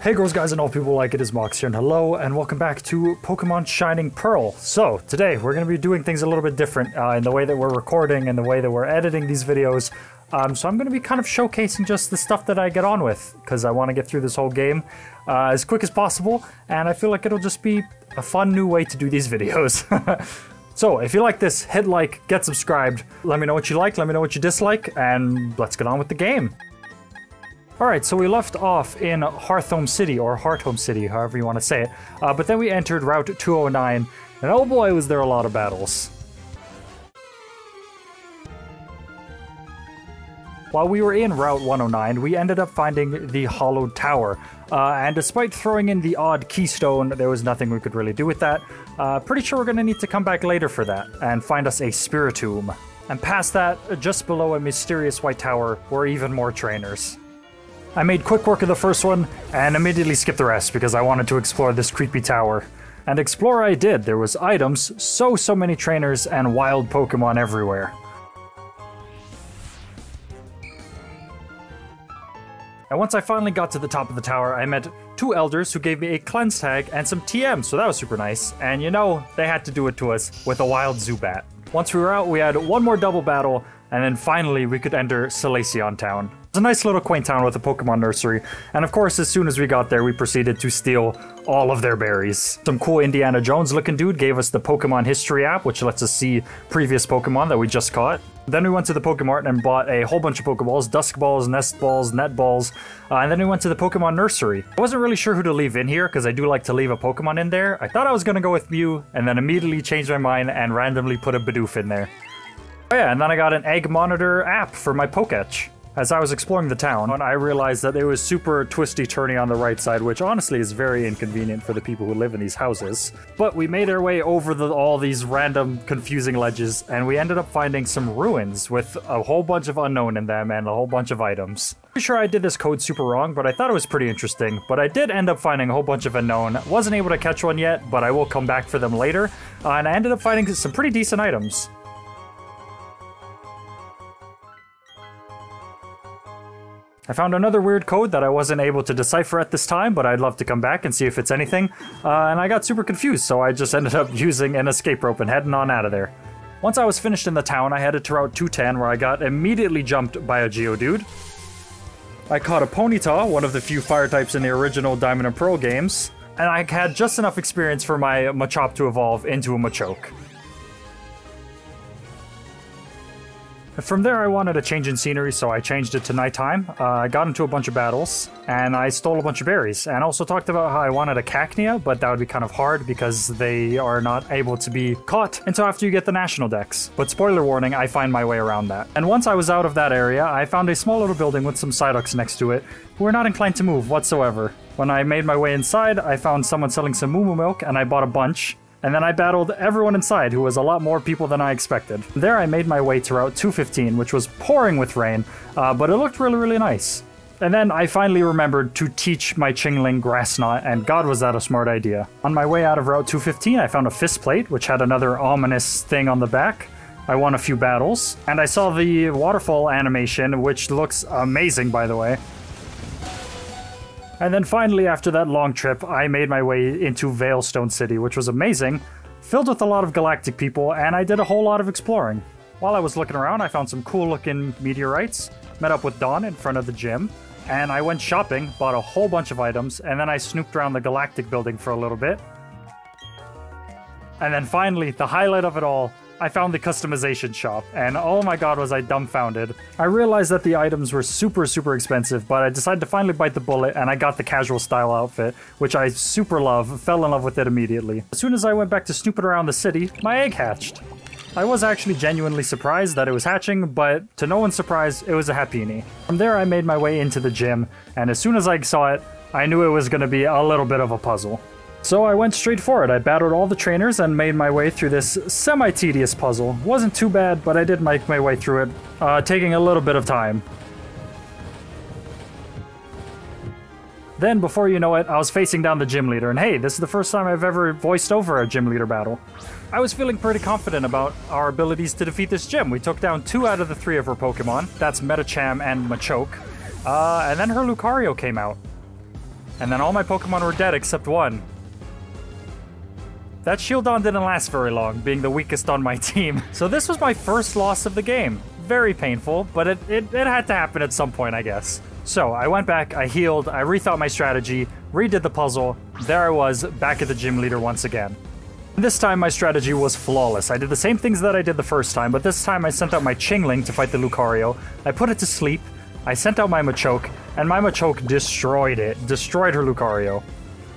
Hey girls, guys, and all people like it is Maux here, and hello, and welcome back to Pokemon Shining Pearl. So, today we're going to be doing things a little bit different in the way that we're recording and the way that we're editing these videos. So I'm going to be kind of showcasing just the stuff that I get on with, because I want to get through this whole game as quick as possible, and I feel like it'll just be a fun new way to do these videos. So, if you like this, hit like, get subscribed, let me know what you like, let me know what you dislike, and let's get on with the game. Alright, so we left off in Hearthome City, or Hearthome City, however you want to say it, but then we entered Route 209, and oh boy was there a lot of battles. While we were in Route 109, we ended up finding the Hollowed Tower, and despite throwing in the odd keystone, there was nothing we could really do with that. Pretty sure we're going to need to come back later for that, and find us a Spiritomb. And past that, just below a mysterious white tower, were even more trainers. I made quick work of the first one, and immediately skipped the rest because I wanted to explore this creepy tower. And explore I did. There was items, so many trainers, and wild Pokemon everywhere. And once I finally got to the top of the tower, I met two elders who gave me a cleanse tag and some TM, so that was super nice. And you know, they had to do it to us with a wild Zubat. Once we were out, we had one more double battle, and then finally we could enter Solaceon Town. It's a nice little quaint town with a Pokemon nursery, and of course as soon as we got there we proceeded to steal all of their berries. Some cool Indiana Jones looking dude gave us the Pokemon History app, which lets us see previous Pokemon that we just caught. Then we went to the Pokemart and bought a whole bunch of Pokeballs, Dusk Balls, Nest Balls, Net Balls, and then we went to the Pokemon Nursery. I wasn't really sure who to leave in here, because I do like to leave a Pokemon in there. I thought I was going to go with Mew, and then immediately changed my mind and randomly put a Bidoof in there. Oh yeah, and then I got an Egg Monitor app for my Poketch. As I was exploring the town, I realized that it was super twisty-turny on the right side, which honestly is very inconvenient for the people who live in these houses. But we made our way over all these random confusing ledges, and we ended up finding some ruins with a whole bunch of unknown in them and a whole bunch of items. Pretty sure I did this code super wrong, but I thought it was pretty interesting. But I did end up finding a whole bunch of unknown. Wasn't able to catch one yet, but I will come back for them later. And I ended up finding some pretty decent items. I found another weird code that I wasn't able to decipher at this time, but I'd love to come back and see if it's anything. And I got super confused, so I just ended up using an escape rope and heading on out of there. Once I was finished in the town, I headed to Route 210, where I got immediately jumped by a Geodude. I caught a Ponyta, one of the few fire types in the original Diamond and Pearl games, and I had just enough experience for my Machop to evolve into a Machoke. From there I wanted a change in scenery, so I changed it to nighttime. I got into a bunch of battles, and I stole a bunch of berries, and also talked about how I wanted a Cacnea, but that would be kind of hard because they are not able to be caught until after you get the national dex. But spoiler warning, I find my way around that. And once I was out of that area, I found a small little building with some Psyducks next to it, who were not inclined to move whatsoever. When I made my way inside, I found someone selling some Moo Moo Milk, and I bought a bunch. And then I battled everyone inside, who was a lot more people than I expected. There I made my way to Route 215, which was pouring with rain, but it looked really nice. And then I finally remembered to teach my Chingling Grass Knot, and god was that a smart idea. On my way out of Route 215, I found a fist plate, which had another ominous thing on the back. I won a few battles, and I saw the waterfall animation, which looks amazing, by the way. And then finally, after that long trip, I made my way into Veilstone City, which was amazing, filled with a lot of galactic people, and I did a whole lot of exploring. While I was looking around, I found some cool-looking meteorites, met up with Dawn in front of the gym, and I went shopping, bought a whole bunch of items, and then I snooped around the Galactic building for a little bit. And then finally, the highlight of it all, I found the customization shop, and oh my god was I dumbfounded. I realized that the items were super expensive, but I decided to finally bite the bullet, and I got the casual style outfit, which I super love, fell in love with it immediately. As soon as I went back to snooping around the city, my egg hatched. I was actually genuinely surprised that it was hatching, but to no one's surprise, it was a Happiny. From there I made my way into the gym, and as soon as I saw it, I knew it was going to be a little bit of a puzzle. So I went straight for it. I battled all the trainers and made my way through this semi-tedious puzzle. Wasn't too bad, but I did make my way through it, taking a little bit of time. Then, before you know it, I was facing down the gym leader, and hey, this is the first time I've ever voiced over a gym leader battle. I was feeling pretty confident about our abilities to defeat this gym. We took down 2 out of the 3 of her Pokemon. That's Metacham and Machoke. And then her Lucario came out. and then all my Pokemon were dead except one. That Shieldon didn't last very long, being the weakest on my team. So this was my first loss of the game. Very painful, but it had to happen at some point, I guess. So I went back, I healed, I rethought my strategy, redid the puzzle. There I was, back at the gym leader once again. This time my strategy was flawless. I did the same things that I did the first time, but this time I sent out my Chingling to fight the Lucario. I put it to sleep, I sent out my Machoke, and my Machoke destroyed it. Destroyed her Lucario.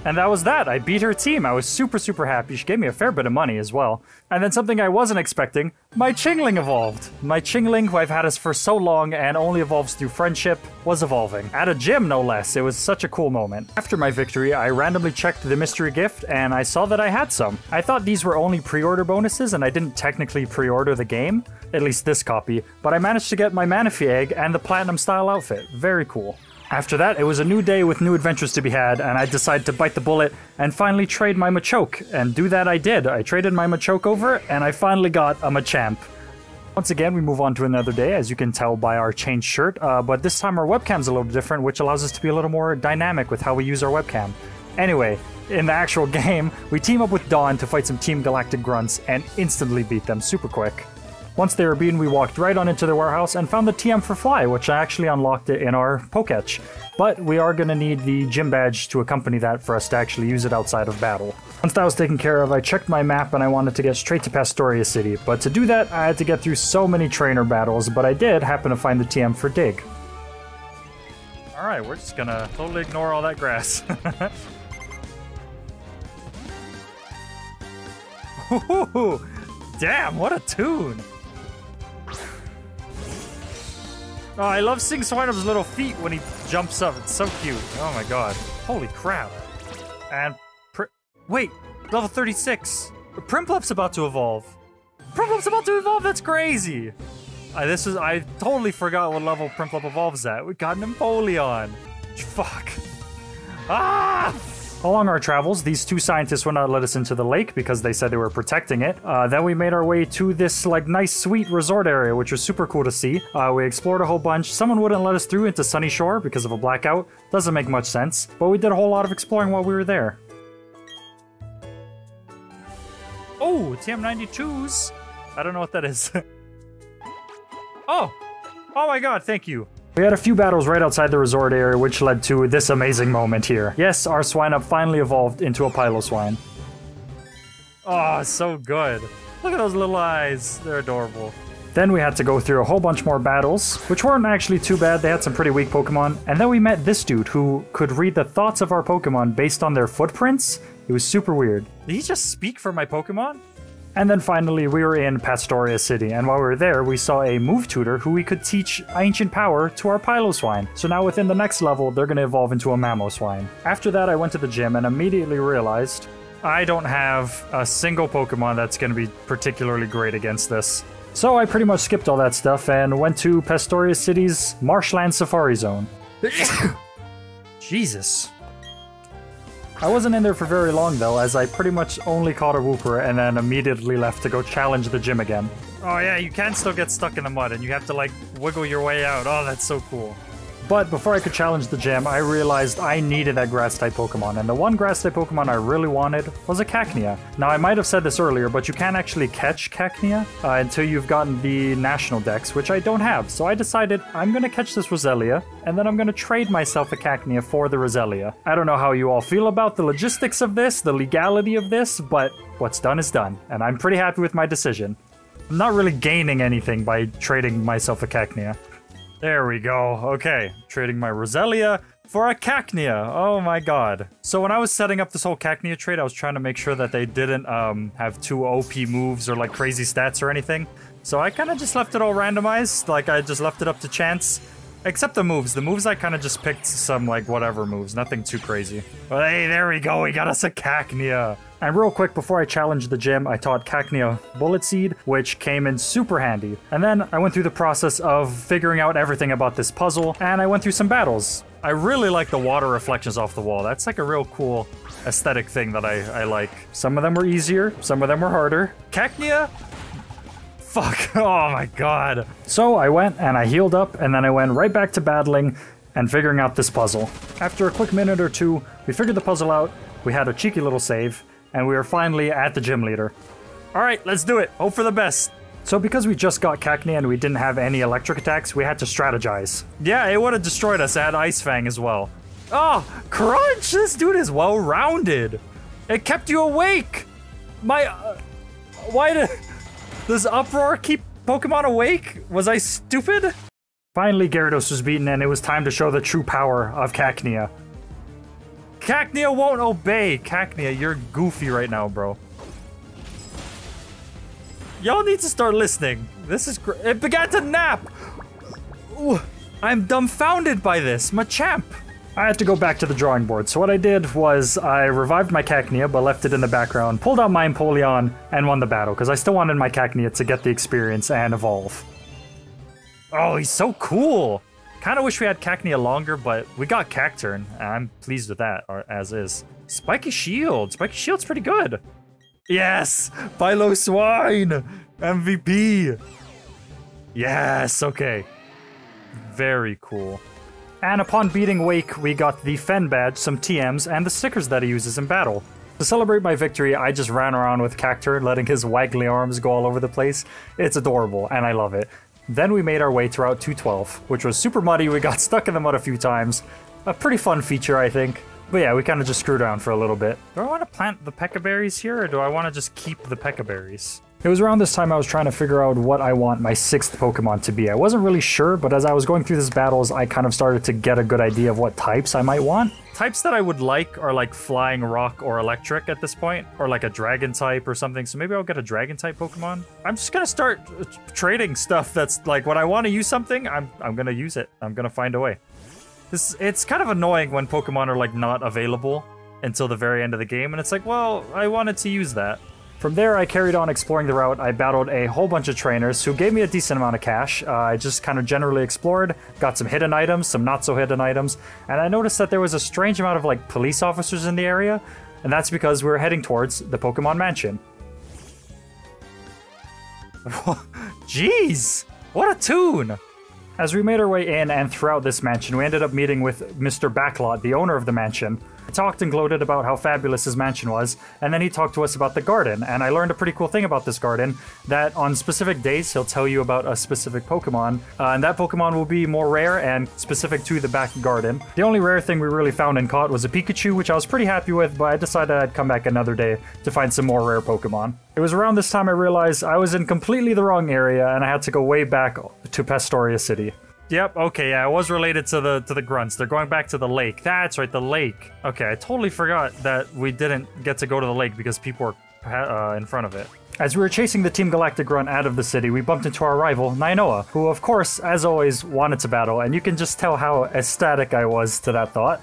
And that was that. I beat her team. I was super, super happy. She gave me a fair bit of money as well. And then something I wasn't expecting, my Chingling evolved. My Chingling, who I've had us for so long and only evolves through friendship, was evolving. At a gym, no less. It was such a cool moment. After my victory, I randomly checked the mystery gift and I saw that I had some. I thought these were only pre-order bonuses and I didn't technically pre-order the game, at least this copy, but I managed to get my Manaphy egg and the Platinum style outfit. Very cool. After that, it was a new day with new adventures to be had, and I decided to bite the bullet and finally trade my Machoke. And do that I did. I traded my Machoke over, and I finally got a Machamp. Once again, we move on to another day, as you can tell by our changed shirt, but this time our webcam's a little different, which allows us to be a little more dynamic with how we use our webcam. Anyway, in the actual game, we team up with Dawn to fight some Team Galactic Grunts and instantly beat them super quick. Once they were beaten, we walked right on into their warehouse and found the TM for Fly, which I actually unlocked it in our Poketch. But we are going to need the gym badge to accompany that for us to actually use it outside of battle. Once that was taken care of, I checked my map and I wanted to get straight to Pastoria City. But to do that, I had to get through so many trainer battles, but I did happen to find the TM for Dig. Alright, we're just gonna totally ignore all that grass. Ooh, damn, what a tune! Oh, I love seeing Swinub's little feet when he jumps up. It's so cute. Oh my god. Holy crap. And wait, level 36. Primplep's about to evolve. Primplep's about to evolve. That's crazy. I totally forgot what level Primplep evolves at. We got an Empoleon. Fuck. Ah! Along our travels, these two scientists would not let us into the lake because they said they were protecting it. Then we made our way to this like nice sweet resort area, which was super cool to see. We explored a whole bunch. Someone wouldn't let us through into Sunny Shore because of a blackout. Doesn't make much sense, but we did a whole lot of exploring while we were there. Oh, TM92s. I don't know what that is. Oh my god, thank you. We had a few battles right outside the resort area, which led to this amazing moment here. Yes, our Swinub finally evolved into a Piloswine. Oh, so good. Look at those little eyes. They're adorable. Then we had to go through a whole bunch more battles, which weren't actually too bad. They had some pretty weak Pokemon. And then we met this dude who could read the thoughts of our Pokemon based on their footprints. It was super weird. Did he just speak for my Pokemon? And then finally, we were in Pastoria City, and while we were there, we saw a move tutor who we could teach Ancient Power to our Piloswine. So now within the next level, they're going to evolve into a Mamoswine. After that, I went to the gym and immediately realized I don't have a single Pokemon that's going to be particularly great against this. So I pretty much skipped all that stuff and went to Pastoria City's Marshland Safari Zone. Jesus. I wasn't in there for very long though, as I pretty much only caught a Wooper and then immediately left to go challenge the gym again. Oh yeah, you can still get stuck in the mud and you have to like wiggle your way out. Oh, that's so cool. But before I could challenge the gym, I realized I needed that Grass-type Pokemon, and the one Grass-type Pokemon I really wanted was a Cacnea. Now, I might have said this earlier, but you can't actually catch Cacnea until you've gotten the National Dex, which I don't have. So I decided I'm going to catch this Roselia, and then I'm going to trade myself a Cacnea for the Roselia. I don't know how you all feel about the logistics of this, the legality of this, but what's done is done, and I'm pretty happy with my decision. I'm not really gaining anything by trading myself a Cacnea. There we go. Okay, trading my Roselia for a Cacnea. Oh my god. So when I was setting up this whole Cacnea trade, I was trying to make sure that they didn't have too OP moves or like crazy stats or anything. So I kind of just left it all randomized. Like I just left it up to chance. Except the moves. The moves I kind of just picked some like whatever moves. Nothing too crazy. But hey, there we go. We got us a Cacnea. And real quick, before I challenged the gym, I taught Cacnea Bullet Seed, which came in super handy. And then I went through the process of figuring out everything about this puzzle, and I went through some battles. I really like the water reflections off the wall. That's like a real cool aesthetic thing that I like. Some of them were easier, some of them were harder. Cacnea? Fuck, oh my god. So I went and I healed up, and then I went right back to battling and figuring out this puzzle. After a quick minute or two, we figured the puzzle out, we had a cheeky little save, and we were finally at the gym leader. Alright, let's do it. Hope for the best. So because we just got Cacnea and we didn't have any electric attacks, we had to strategize. Yeah, it would have destroyed us. It had Ice Fang as well. Oh, Crunch! This dude is well-rounded. It kept you awake! Why does Uproar keep Pokemon awake? Was I stupid? Finally, Gyarados was beaten and it was time to show the true power of Cacnea. Cacnea won't obey! Cacnea, you're goofy right now, bro. Y'all need to start listening. This is it began to nap! Ooh, I'm dumbfounded by this, Machamp! I had to go back to the drawing board, so what I did was I revived my Cacnea, but left it in the background, pulled out my Empoleon, and won the battle, because I still wanted my Cacnea to get the experience and evolve. Oh, he's so cool! Kinda wish we had Cacnea longer, but we got Cacturn, and I'm pleased with that, or as is. Spiky Shield! Spiky Shield's pretty good! Yes! Philo Swine! MVP! Yes, okay. Very cool. And upon beating Wake, we got the Fen badge, some TMs, and the stickers that he uses in battle. To celebrate my victory, I just ran around with Cacturn, letting his waggly arms go all over the place. It's adorable, and I love it. Then we made our way to Route 212, which was super muddy. We got stuck in the mud a few times. A pretty fun feature, I think. But yeah, we kind of just screwed around for a little bit. Do I want to plant the Pekka Berries here, or do I want to just keep the Pekka Berries? It was around this time I was trying to figure out what I want my 6th Pokemon to be. I wasn't really sure, but as I was going through these battles, I kind of started to get a good idea of what types I might want. Types that I would like are like Flying, Rock, or Electric at this point, or like a Dragon type or something, so maybe I'll get a Dragon type Pokemon. I'm just gonna start trading stuff that's like, when I want to use something, I'm gonna use it. I'm gonna find a way. It's kind of annoying when Pokemon are like not available until the very end of the game, and it's like, well, I wanted to use that. From there, I carried on exploring the route. I battled a whole bunch of trainers who gave me a decent amount of cash. I just kind of generally explored, got some hidden items, some not so hidden items, and I noticed that there was a strange amount of like police officers in the area, and that's because we were heading towards the Pokemon Mansion. Jeez, what a tune! As we made our way in and throughout this mansion, we ended up meeting with Mr. Backlot, the owner of the mansion. He talked and gloated about how fabulous his mansion was, and then he talked to us about the garden, and I learned a pretty cool thing about this garden, that on specific days he'll tell you about a specific Pokemon, and that Pokemon will be more rare and specific to the back garden. The only rare thing we really found and caught was a Pikachu, which I was pretty happy with, but I decided I'd come back another day to find some more rare Pokemon. It was around this time I realized I was in completely the wrong area, and I had to go way back to Pastoria City. Yep, okay, yeah, it was related to the grunts. They're going back to the lake. That's right, the lake. Okay, I totally forgot that we didn't get to go to the lake because people were in front of it. As we were chasing the Team Galactic Grunt out of the city, we bumped into our rival, Nainoa, who of course, as always, wanted to battle, and you can just tell how ecstatic I was to that thought.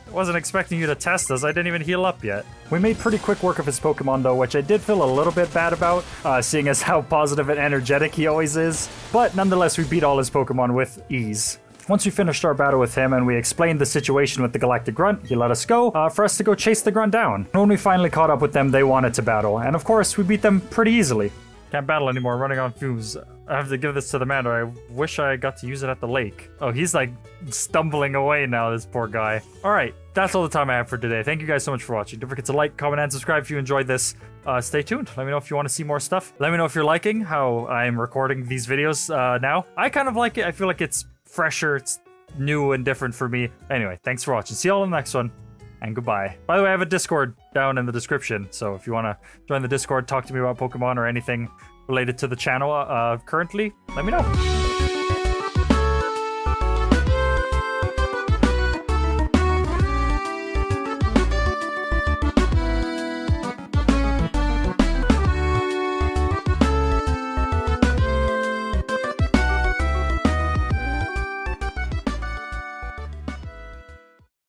I wasn't expecting you to test us, I didn't even heal up yet. We made pretty quick work of his Pokemon though, which I did feel a little bit bad about, seeing as how positive and energetic he always is. But nonetheless, we beat all his Pokemon with ease. Once we finished our battle with him and we explained the situation with the Galactic Grunt, he let us go, for us to go chase the Grunt down. When we finally caught up with them, they wanted to battle, and of course, we beat them pretty easily. Can't battle anymore, running on fumes. I have to give this to the man, or I wish I got to use it at the lake. Oh, he's like stumbling away now, this poor guy. Alright, that's all the time I have for today. Thank you guys so much for watching. Don't forget to like, comment, and subscribe if you enjoyed this. Stay tuned. Let me know if you want to see more stuff. Let me know if you're liking how I'm recording these videos now. I kind of like it. I feel like it's fresher, it's new and different for me. Anyway, thanks for watching. See you all in the next one. And goodbye. By the way, I have a Discord down in the description, so if you want to join the Discord, talk to me about Pokemon or anything related to the channel currently, let me know.